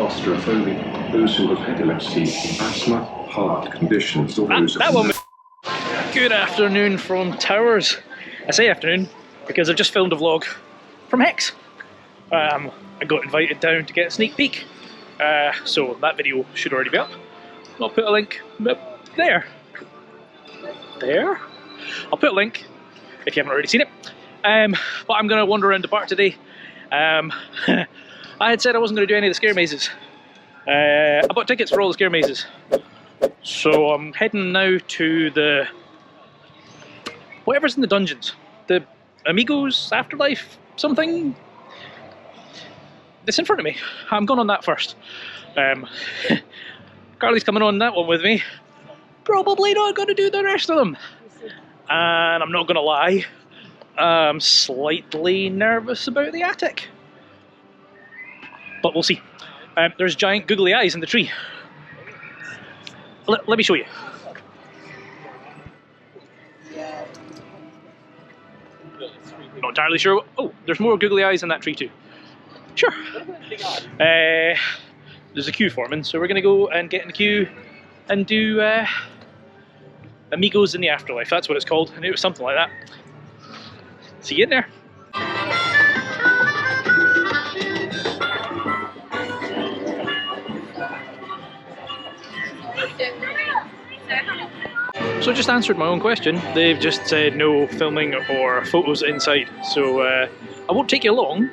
claustrophobic, those who have epilepsy, asthma, heart conditions, or those that one. Good afternoon from Towers. I say afternoon because I've just filmed a vlog from Hex. I got invited down to get a sneak peek, so that video should already be up. I'll put a link there. I'll put a link if you haven't already seen it. But I'm going to wander around the park today. I had said I wasn't going to do any of the scare mazes. I bought tickets for all the scare mazes. So I'm heading now to the... whatever's in the dungeons. The Amigos Afterlife something? It's in front of me. I'm going on that first. Carly's coming on that one with me. Probably not going to do the rest of them. And I'm not going to lie, I'm slightly nervous about the attic. But we'll see. There's giant googly eyes in the tree. Let me show you. Not entirely sure. Oh, there's more googly eyes in that tree too. Sure. There's a queue forming, so we're going to go and get in the queue and do Amigos in the Afterlife. That's what it's called, and it was something like that. See you in there. So I just answered my own question. They've just said no filming or photos inside, so I won't take you along,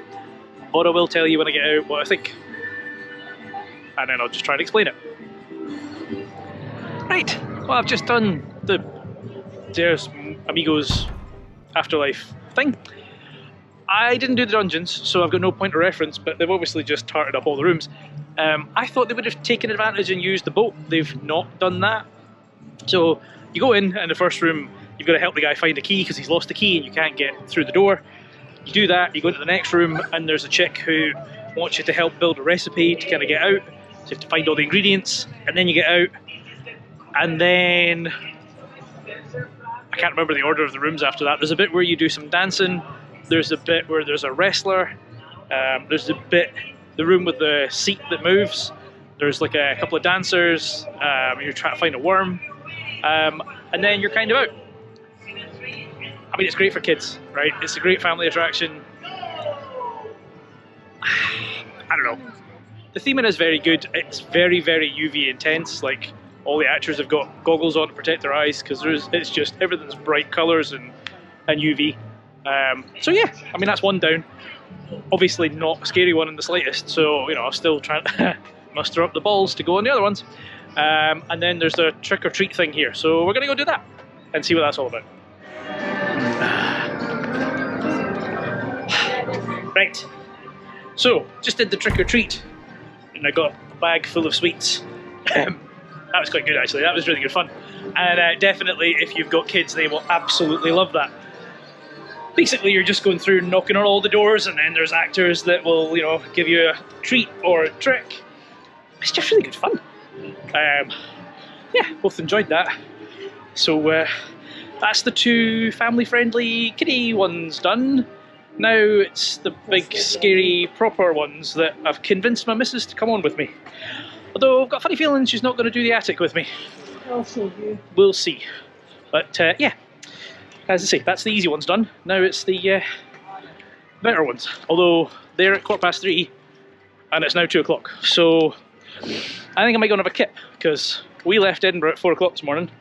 but I will tell you when I get out what I think, and then I'll just try and explain it. Right, well, I've just done the Amigos Afterlife thing. I didn't do the dungeons, so I've got no point of reference, but they've obviously just tarted up all the rooms. I thought they would have taken advantage and used the boat. They've not done that. So you go in, and the first room, you've got to help the guy find a key because he's lost the key and you can't get through the door. You do that, you go into the next room, and there's a chick who wants you to help build a recipe to kind of get out. So you have to find all the ingredients, and then you get out. And then, I can't remember the order of the rooms after that. There's a bit where you do some dancing. There's a bit where there's a wrestler. There's a bit, the room with the seat that moves. There's like a couple of dancers. You're trying to find a worm. And then you're kind of out. I mean, it's great for kids, right? It's a great family attraction. I don't know. The theming is very good. It's very, very UV intense. Like, all the actors have got goggles on to protect their eyes because it's just everything's bright colours and UV. So yeah, I mean, that's one down. Obviously not a scary one in the slightest, so you know, I'm still trying to muster up the balls to go on the other ones. And then there's the trick or treat thing here, so we're gonna go do that and see what that's all about. Right, so just did the trick or treat, and I got a bag full of sweets. That was quite good actually, that was really good fun. And definitely if you've got kids, they will absolutely love that. Basically you're just going through knocking on all the doors, and then there's actors that will, you know, give you a treat or a trick. It's just really good fun. Yeah, both enjoyed that. So that's the two family-friendly kiddie ones done. Now it's the big, scary, proper ones that I've convinced my missus to come on with me. Although I've got a funny feeling she's not going to do the attic with me. I'll show you. We'll see. But yeah, as I say, that's the easy ones done. Now it's the better ones. Although they're at 3:15 and it's now 2 o'clock. So I think I might go and have a kip because we left Edinburgh at 4 o'clock this morning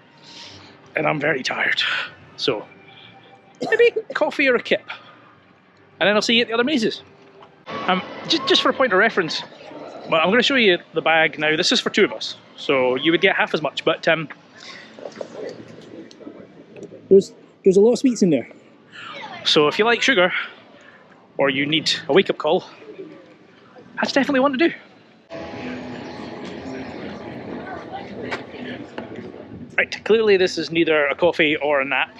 and I'm very tired. So maybe coffee or a kip. And then I'll see you at the other mazes. Just for a point of reference, well, I'm going to show you the bag now. This is for two of us, so you would get half as much, but there's a lot of sweets in there. So if you like sugar, or you need a wake-up call, that's definitely one to do. Right, clearly this is neither a coffee or a nap,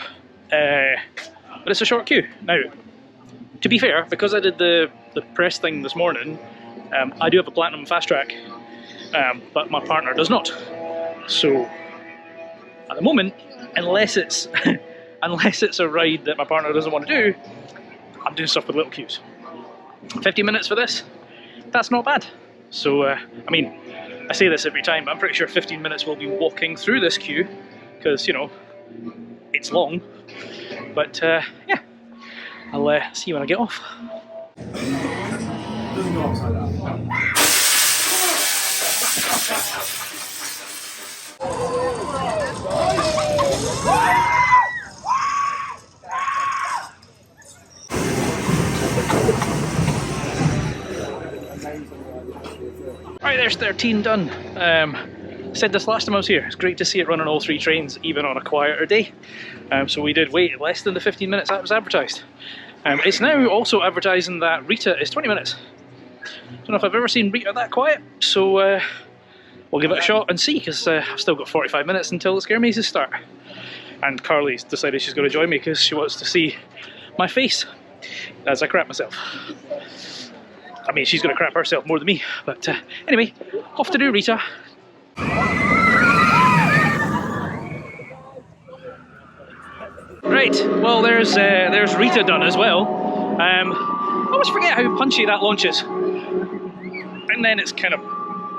but it's a short queue. Now, to be fair, because I did the press thing this morning, I do have a platinum fast track, but my partner does not. So at the moment, unless it's unless it's a ride that my partner doesn't want to do, I'm doing stuff with little queues. 50 minutes for this, that's not bad. So, I mean, I say this every time, but I'm pretty sure 15 minutes we'll be walking through this queue, because, you know, it's long. But, yeah, I'll see you when I get off. Doesn't go upside down. Right, there's 13 done. Said this last time I was here, it's great to see it running all 3 trains, even on a quieter day. So we did wait less than the 15 minutes that was advertised. It's now also advertising that Rita is 20 minutes. Don't know if I've ever seen Rita that quiet, so we'll give it a shot and see, because I've still got 45 minutes until the scare mazes start. And Carly's decided she's going to join me because she wants to see my face as I crap myself. I mean, she's going to crap herself more than me, but anyway, off to do Rita. Right, well there's Rita done as well. I always forget how punchy that launch is. And then it's kind of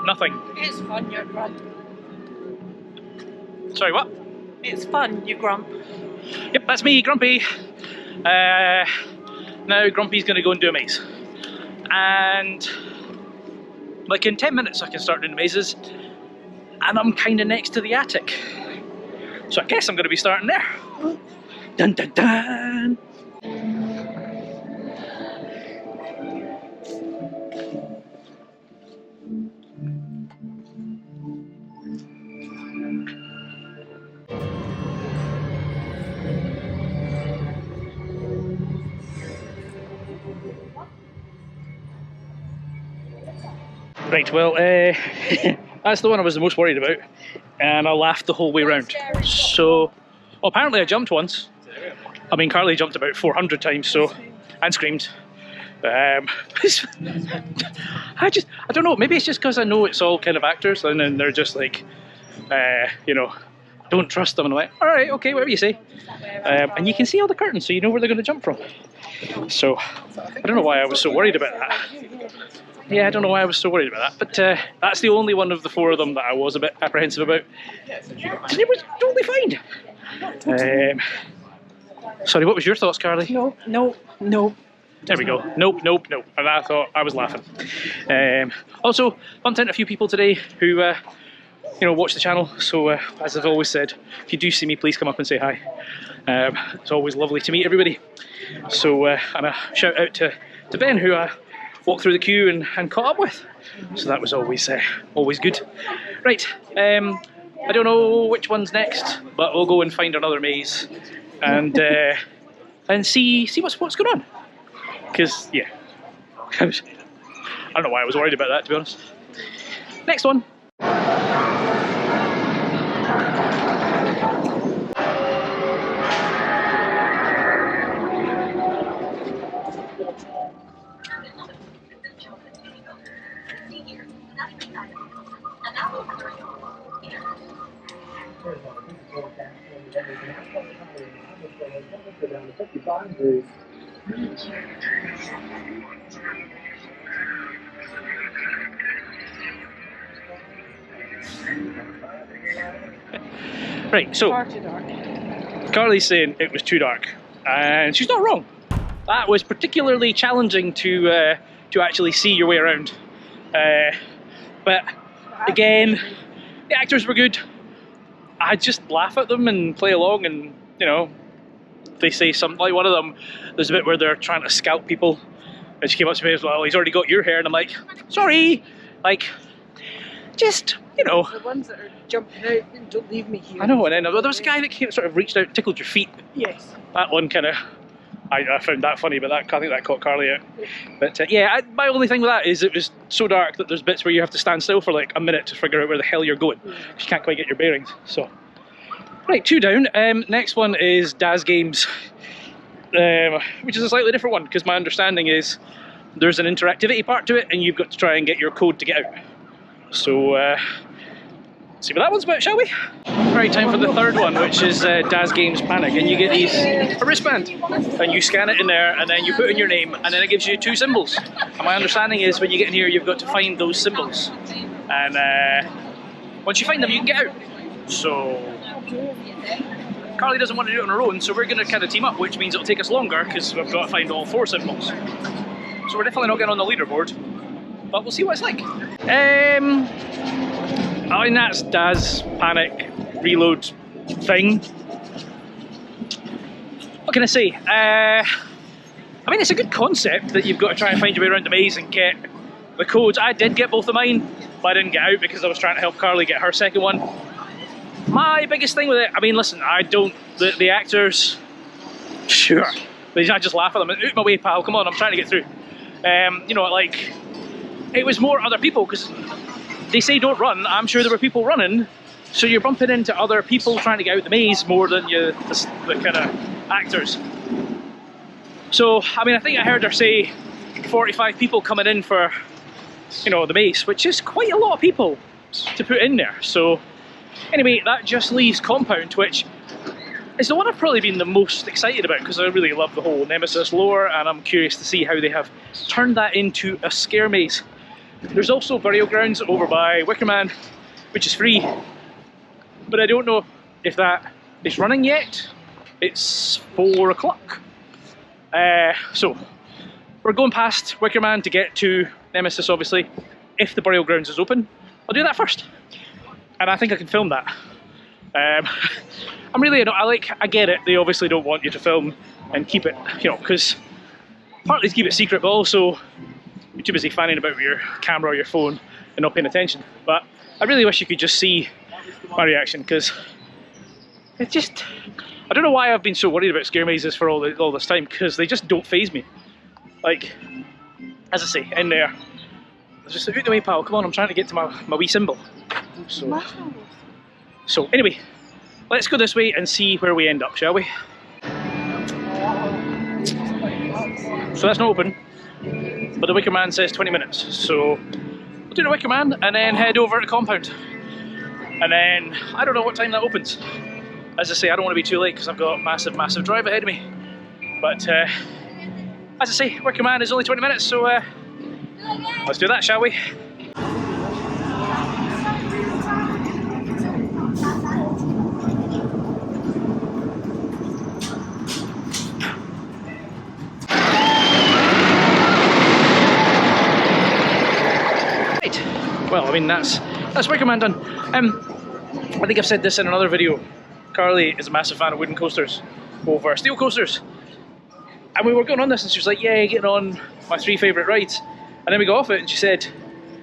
nothing. It's fun, you grump. Sorry, what? It's fun, you grump. Yep, that's me, Grumpy. Now Grumpy's going to go and do a maze. And like in 10 minutes I can start doing the mazes. And I'm kind of next to the attic. So I guess I'm going to be starting there. Dun dun dun! Right, well, that's the one I was the most worried about, and I laughed the whole way round. So, well, apparently I jumped once. I mean, Carly jumped about 400 times, so, and screamed. I don't know, maybe it's just because I know it's all kind of actors, and then they're just like, you know, don't trust them, and I'm like, alright, okay, whatever you say. And you can see all the curtains, so you know where they're going to jump from. So, I don't know why I was so worried about that. Yeah, I don't know why I was so worried about that, but that's the only one of the 4 of them that I was a bit apprehensive about. And it was totally fine. Sorry, what was your thoughts, Carly? No. There we go. Nope. And I thought I was laughing. Also, bumped into a few people today who, you know, watch the channel. So, as I've always said, if you do see me, please come up and say hi. It's always lovely to meet everybody. So, and a shout out to Ben, who I walked through the queue and caught up with. So that was always good. Right, I don't know which one's next, but we'll go and find another maze and see what's going on. Because yeah, I don't know why I was worried about that, to be honest. Next one. Right, so Far too dark. Carly's saying it was too dark, and she's not wrong. That was particularly challenging to actually see your way around. But again, the actors were good. I'd just laugh at them and play along, and you know, they say something like one of them. There's a bit where they're trying to scalp people, and she came up to me and was like, "Well, he's already got your hair," and I'm like, "Sorry," like, just you know. The ones that are jumping out and don't leave me here. I know, and then there was a guy that came, sort of reached out, tickled your feet. Yes. That one kind of, I found that funny, but I think that caught Carly out. But yeah, my only thing with that is it was so dark that there's bits where you have to stand still for like a minute to figure out where the hell you're going. You can't quite get your bearings. So, right, 2 down. Next one is Daz Games, which is a slightly different one because my understanding is there's an interactivity part to it, and you've got to try and get your code to get out. So, see what that one's about, shall we? Right, time for the third one, which is Daz Games Panic, and you get a wristband, and you scan it in there, and then you put in your name, and then it gives you 2 symbols. And my understanding is when you get in here, you've got to find those symbols, and once you find them, you can get out. So Carly doesn't want to do it on her own, so we're going to kind of team up, which means it'll take us longer because we've got to find all 4 symbols. So we're definitely not getting on the leaderboard, but we'll see what it's like. I mean, that's Daz Panic Reload thing. What can I say? I mean, it's a good concept that you've got to try and find your way around the maze and get the codes. I did get both of mine, but I didn't get out because I was trying to help Carly get her second one. My biggest thing with it, I mean, listen, I don't, the actors, sure, I just laugh at them. Out my way, pal, come on, I'm trying to get through. You know, like, it was more other people, because they say don't run. I'm sure there were people running, so you're bumping into other people trying to get out the maze more than the kind of actors. So, I mean, I think I heard her say 45 people coming in for, you know, the maze, which is quite a lot of people to put in there. So, anyway, that just leaves Compound, which is the one I've probably been the most excited about because I really love the whole Nemesis lore, and I'm curious to see how they have turned that into a scare maze. There's also burial grounds over by Wickerman, which is free, but I don't know if that is running yet. It's 4 o'clock. So we're going past Wickerman to get to Nemesis, obviously. If the burial grounds is open, I'll do that first. And I think I can film that. I'm really, I get it, they obviously don't want you to film and keep it, you know, because partly to keep it secret, but also you're too busy fanning about with your camera or your phone and not paying attention. But I really wish you could just see my reaction, because it just, I don't know why I've been so worried about scare mazes for all this time, because they just don't faze me. Like, as I say, in there, just out the way, pal, come on, I'm trying to get to my wee symbol. So anyway, let's go this way and see where we end up, shall we? So that's not open, but the Wicker Man says 20 minutes. So we'll do the Wicker Man and then head over to Compound. And then, I don't know what time that opens. As I say, I don't want to be too late because I've got a massive drive ahead of me. But as I say, Wicker Man is only 20 minutes, so let's do that, shall we? Well, I mean, that's Wicker Man done. I think I've said this in another video. Carly is a massive fan of wooden coasters over steel coasters. And we were going on this and she was like, yeah, getting on my 3 favourite rides. And then we got off it and she said,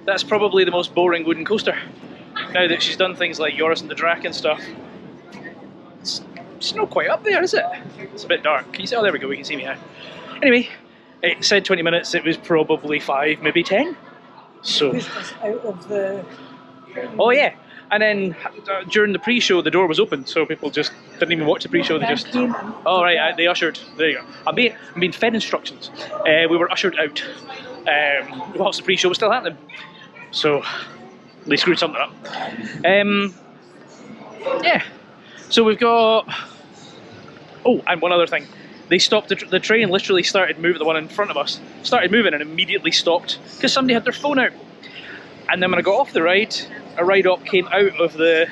that's probably the most boring wooden coaster. Now that she's done things like Yoris and the Drac and stuff. It's not quite up there, is it? It's a bit dark. Can you see? Oh, there we go, we can see me now. Anyway, it said 20 minutes, it was probably 5, maybe 10. So, out of the... oh yeah, and then during the pre-show the door was open, so people just didn't even watch the pre-show. They just, oh right, they ushered. There you go. I'm being fed instructions. We were ushered out whilst the pre-show was still happening. So they screwed something up. Yeah. So we've got. Oh, and one other thing. They stopped the train. Literally started moving. The one in front of us started moving and immediately stopped because somebody had their phone out. And then when I got off the ride, a ride op came out of the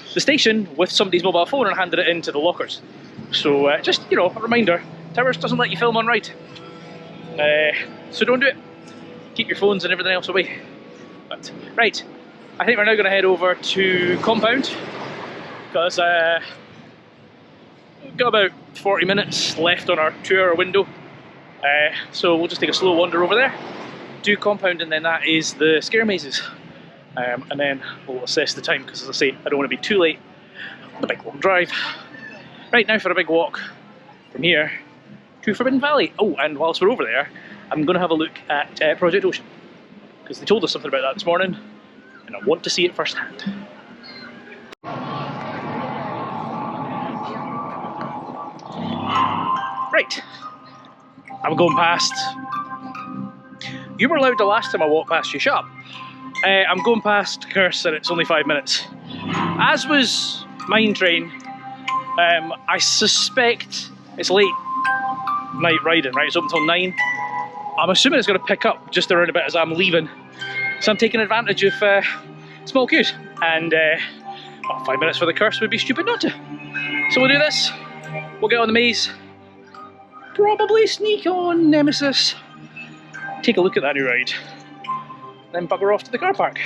station with somebody's mobile phone and handed it into the lockers. So just, you know, a reminder: Towers doesn't let you film on ride, so don't do it. Keep your phones and everything else away. But right, I think we're now going to head over to Compound because. We've got about 40 minutes left on our 2-hour window, so we'll just take a slow wander over there, do Compound, and then that is the scare mazes, and then we'll assess the time because, as I say, I don't want to be too late on the big long drive. Right, now for a big walk from here to Forbidden Valley. Oh, and whilst we're over there, I'm going to have a look at Project Ocean because they told us something about that this morning and I want to see it firsthand. Right, I'm going past. You were allowed the last time I walked past you. Shut up. I'm going past Curse and it's only 5 minutes. As was mine train. I suspect it's late night riding, right? It's open until 9. I'm assuming it's going to pick up just around about as I'm leaving. So I'm taking advantage of small queues. And 5 minutes for the curse would be stupid not to. So we'll do this. We'll get on the maze. Probably sneak on Nemesis. Take a look at that new ride. Then bugger off to the car park.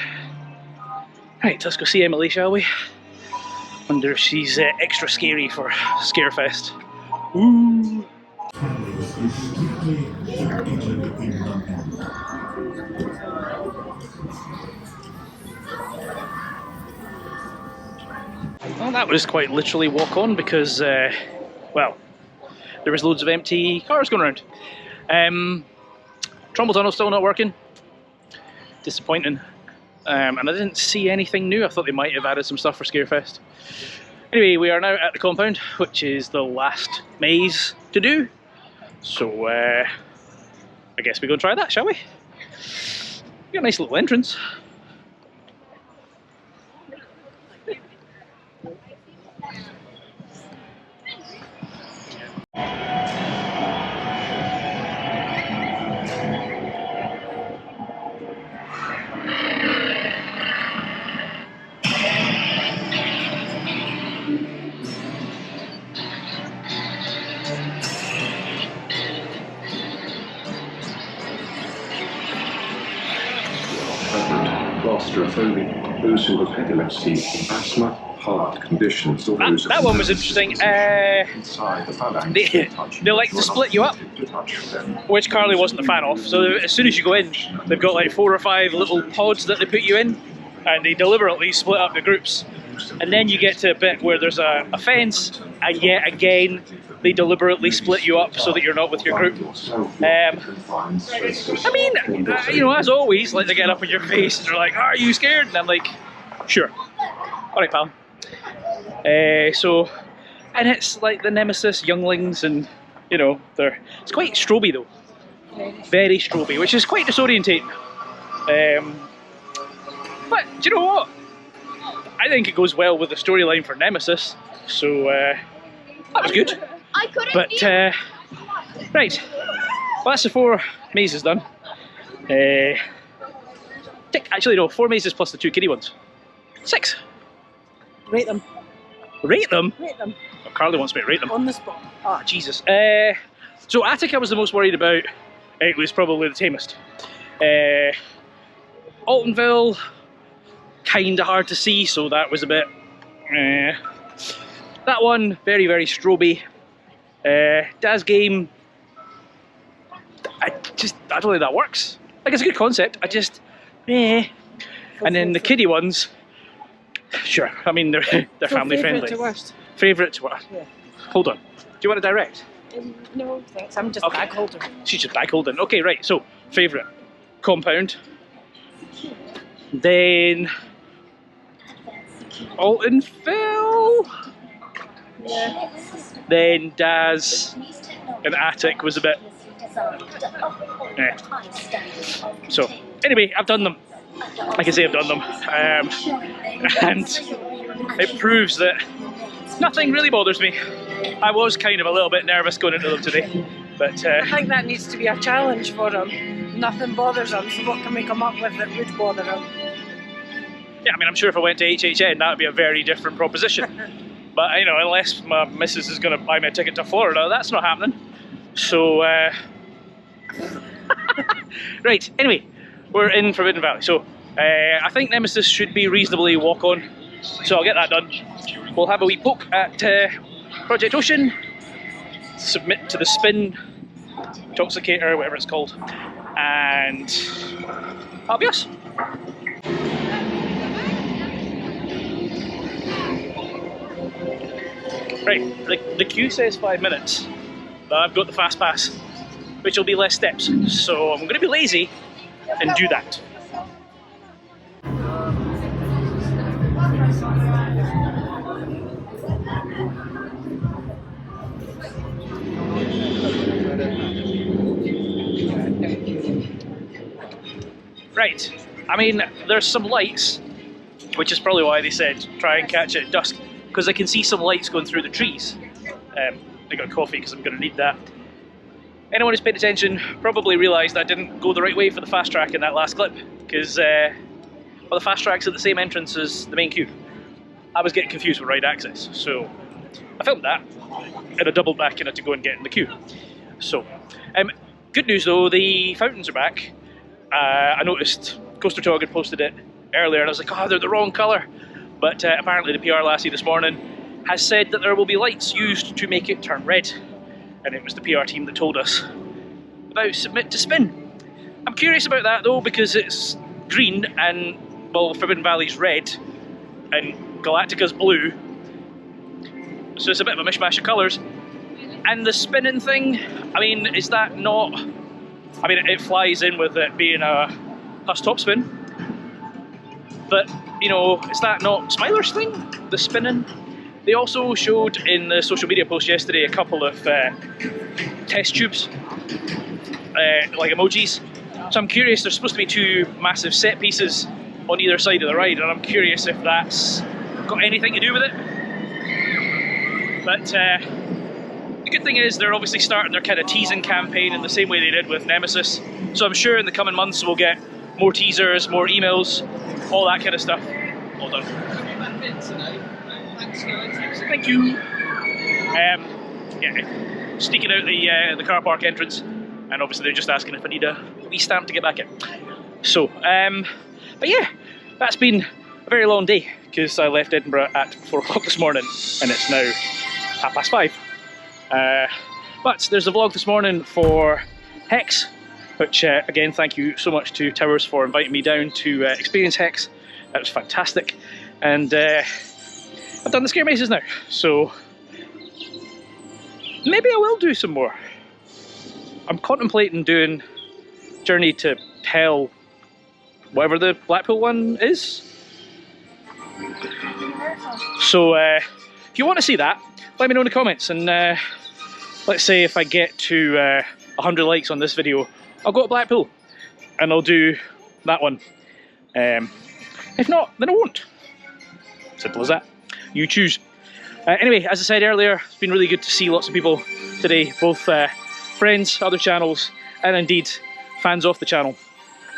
Right, let's go see Emily, shall we? Wonder if she's extra scary for Scarefest. Ooh. Well, that was quite literally walk on because, well, there was loads of empty cars going around. Trumbull Tunnel still not working. Disappointing. And I didn't see anything new. I thought they might have added some stuff for Scarefest. Anyway, we are now at the compound, which is the last maze to do. So, I guess we go and try that, shall we? We got a nice little entrance. Claustrophobic, those who have epilepsy, asthma, heart conditions, or those that one was interesting. They like to split you up, which Carly wasn't a fan of. So as soon as you go in, they've got like 4 or 5 little pods that they put you in, and they deliberately split up the groups. And then you get to a bit where there's a fence, and yet again they deliberately split you up so that you're not with your group. I mean, you know, as always, like they get up in your face and they're like, "Are you scared?" And I'm like, "Sure, all right, pal." And it's like the Nemesis younglings, and you know, it's quite stroby though, very stroby, which is quite disorientating. But do you know what? I think it goes well with the storyline for Nemesis, so that was good. But right, well, that's the 4 mazes done. Actually, no, 4 mazes plus the 2 kiddie ones. 6. Rate them. Rate them? Rate them. Oh, Carly wants me to rate them. On the spot. Ah, Jesus. So Attica was the most worried about. It was probably the tamest. Altonville, kind of hard to see, so that was a bit. That one, very, very stroby. Daz game, I don't think that works. Like, it's a good concept, I just, And then the kiddie ones, sure, I mean, they're family friendly. Favourite to worst. Favourite to worst? Yeah. Hold on, do you want to direct? No, thanks, I'm just Okay. bag holder. She's just bag holding. Okay, right, so, favourite, compound. Then, Altonville. Yeah. Then Daz and Attic was a bit. So anyway, I've done them. I can say I've done them, and it proves that nothing really bothers me. I was kind of a little bit nervous going into them today, but I think that needs to be a challenge for them. Nothing bothers them, so what can we come up with that would bother them? yeah, I mean, I'm sure if I went to HHN, that would be a very different proposition. But you know, unless my missus is going to buy me a ticket to Florida, that's not happening. So, right. Anyway, we're in Forbidden Valley. So, I think Nemesis should be reasonably walk on. So I'll get that done. We'll have a wee poke at Project Ocean. Submit to the spin intoxicator, whatever it's called, and that'll be us. Right, the queue says 5 minutes, but I've got the fast pass, which will be less steps, so I'm going to be lazy and do that. Right, I mean, there's some lights, which is probably why they said try and catch it at dusk. because I can see some lights going through the trees. I got coffee because I'm going to need that. Anyone who's paid attention probably realised I didn't go the right way for the fast track in that last clip, because well, the fast track's at the same entrance as the main queue. I was getting confused with ride access, so I filmed that, and I doubled back in it to go and get in the queue. So, good news though, the fountains are back. I noticed Coaster Talk had posted it earlier, and I was like, oh, they're the wrong colour. But apparently the PR lassie this morning has said that there will be lights used to make it turn red. And it was the PR team that told us about submit to spin. I'm curious about that though, because it's green and, well, Forbidden Valley's red and Galactica's blue. So it's a bit of a mishmash of colours. And the spinning thing, I mean, is that not... I mean, it flies in with it being a Huss top spin. But, you know, is that not Smiler's thing? The spinning? They also showed in the social media post yesterday a couple of test tubes, like emojis. So I'm curious, there's supposed to be two massive set pieces on either side of the ride, and I'm curious if that's got anything to do with it. But the good thing is they're obviously starting their kind of teasing campaign in the same way they did with Nemesis. So I'm sure in the coming months we'll get more teasers, more emails, all that kind of stuff. All done. Thank you. Yeah, sneaking out the car park entrance, and obviously they're just asking if I need a wee stamp to get back in. So, but yeah, that's been a very long day, because I left Edinburgh at 4 o'clock this morning, and it's now 5:30. But there's a vlog this morning for Hex, which again, thank you so much to Towers for inviting me down to experience Hex. That was fantastic, and I've done the scare mazes now, so maybe I will do some more. I'm contemplating doing Journey to Hell, whatever the Blackpool one is. So if you want to see that, let me know in the comments, and let's say if I get to 100 likes on this video, I'll go to Blackpool and I'll do that one. If not, then I won't. Simple as that. You choose. Anyway, as I said earlier, it's been really good to see lots of people today, both friends, other channels, and indeed fans of the channel.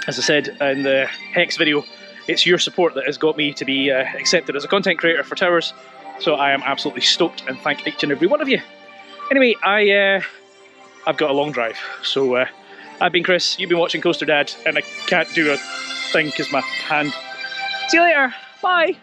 As I said in the Hex video, it's your support that has got me to be accepted as a content creator for Towers, so I am absolutely stoked and thank each and every one of you. Anyway, I've got a long drive, so I've been Chris, you've been watching Coaster Dad, and I can't do a thing because my hand... See you later, bye!